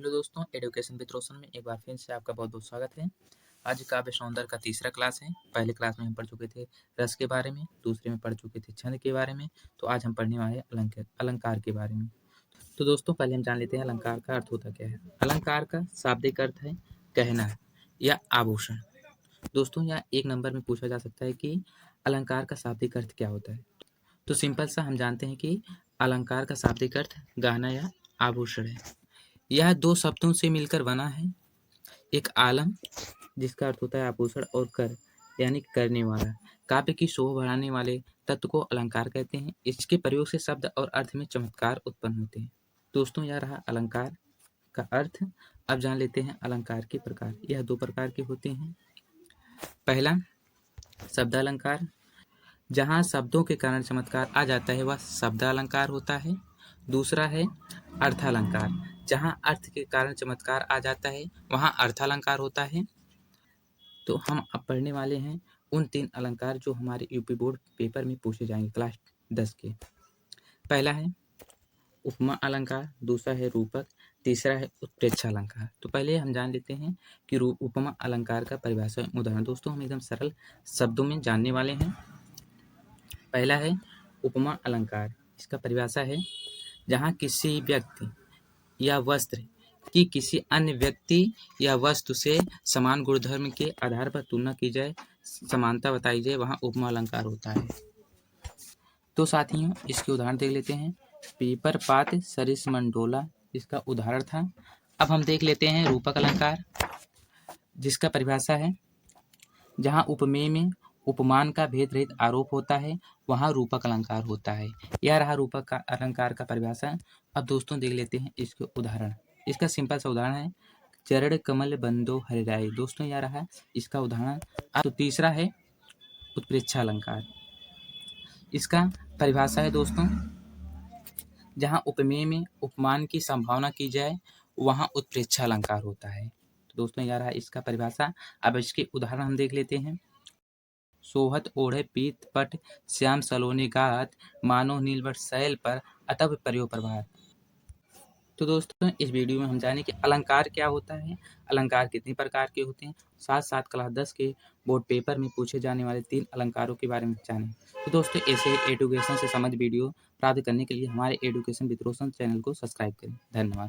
Hello दोस्तों, education with रोशन में एक बार फिर से आपका बहुत बहुत स्वागत है। आज काव्य सौंदर्य का तीसरा क्लास है। पहले क्लास में हम पढ़ चुके थे रस के बारे में, दूसरे में पढ़ चुके थे छंद के बारे में। तो आज हम पढ़ने वाले हैं अलंकार के बारे में। तो दोस्तों पहले हम जान लेते हैं अलंकार का अर्थ होता क्या है। अलंकार का शाब्दिक अर्थ है गहना या आभूषण। दोस्तों यहाँ एक नंबर में पूछा जा सकता है कि अलंकार का शाब्दिक अर्थ क्या होता है। तो सिंपल सा हम जानते हैं कि अलंकार का शाब्दिक अर्थ गहना या आभूषण है। यह दो शब्दों से मिलकर बना है। एक आलम जिसका अर्थ होता है आभूषण और कर यानी करने वाला। काव्य की शोभा बढ़ाने वाले तत्व को अलंकार कहते हैं। इसके प्रयोग से शब्द और अर्थ में चमत्कार उत्पन्न होते हैं। दोस्तों यह रहा अलंकार का अर्थ। अब जान लेते हैं अलंकार के प्रकार। यह दो प्रकार के होते हैं। पहला शब्द अलंकार, जहाँ शब्दों के कारण चमत्कार आ जाता है वह शब्द अलंकार होता है। दूसरा है अर्थालंकार, जहाँ अर्थ के कारण चमत्कार आ जाता है वहाँ अर्थालंकार होता है। तो हम अब पढ़ने वाले हैं उन 3 अलंकार जो हमारे यूपी बोर्ड पेपर में पूछे जाएंगे क्लास 10 के। पहला है उपमा अलंकार, दूसरा है रूपक, तीसरा है उत्प्रेक्षा अलंकार। तो पहले हम जान लेते हैं कि उपमा अलंकार का परिभाषा उदाहरण। दोस्तों हम एकदम सरल शब्दों में जानने वाले हैं। पहला है उपमा अलंकार। इसका परिभाषा है जहाँ किसी व्यक्ति या वस्त्र की किसी अन्य व्यक्ति या वस्तु से समान गुणधर्म के आधार पर तुलना की जाए, समानता बताई जाए, वहाँ उपमा अलंकार होता है। तो साथियों इसके उदाहरण देख लेते हैं। पीपर पात सरिस मंडोला इसका उदाहरण था। अब हम देख लेते हैं रूपक अलंकार, जिसका परिभाषा है जहाँ उपमेय में उपमान का भेद रहित आरोप होता है वहाँ रूपक अलंकार होता है। यह रहा रूपक का अलंकार का परिभाषा। अब दोस्तों देख लेते हैं इसके उदाहरण। इसका सिंपल सा उदाहरण है चरण कमल बंदो हरिराय। दोस्तों यह रहा इसका उदाहरण। तो तीसरा है उत्प्रेक्षा अलंकार। इसका परिभाषा है दोस्तों जहाँ उपमेय में उपमान की संभावना की जाए वहाँ उत्प्रेक्षा अलंकार होता है। तो दोस्तों यह रहा इसका परिभाषा। अब इसके उदाहरण हम देख लेते हैं। सोहत ओढ़े पीत पट श्याम सलोनी गात मानो नीलवट शैल पर अतव प्रयोग प्रभात। तो दोस्तों इस वीडियो में हम जाने कि अलंकार क्या होता है, अलंकार कितने प्रकार के होते हैं, साथ साथ क्लास 10 के बोर्ड पेपर में पूछे जाने वाले 3 अलंकारों के बारे में जानें। तो दोस्तों ऐसे एजुकेशन से संबंधित वीडियो प्राप्त करने के लिए हमारे एजुकेशन विद रोशन चैनल को सब्सक्राइब करें। धन्यवाद।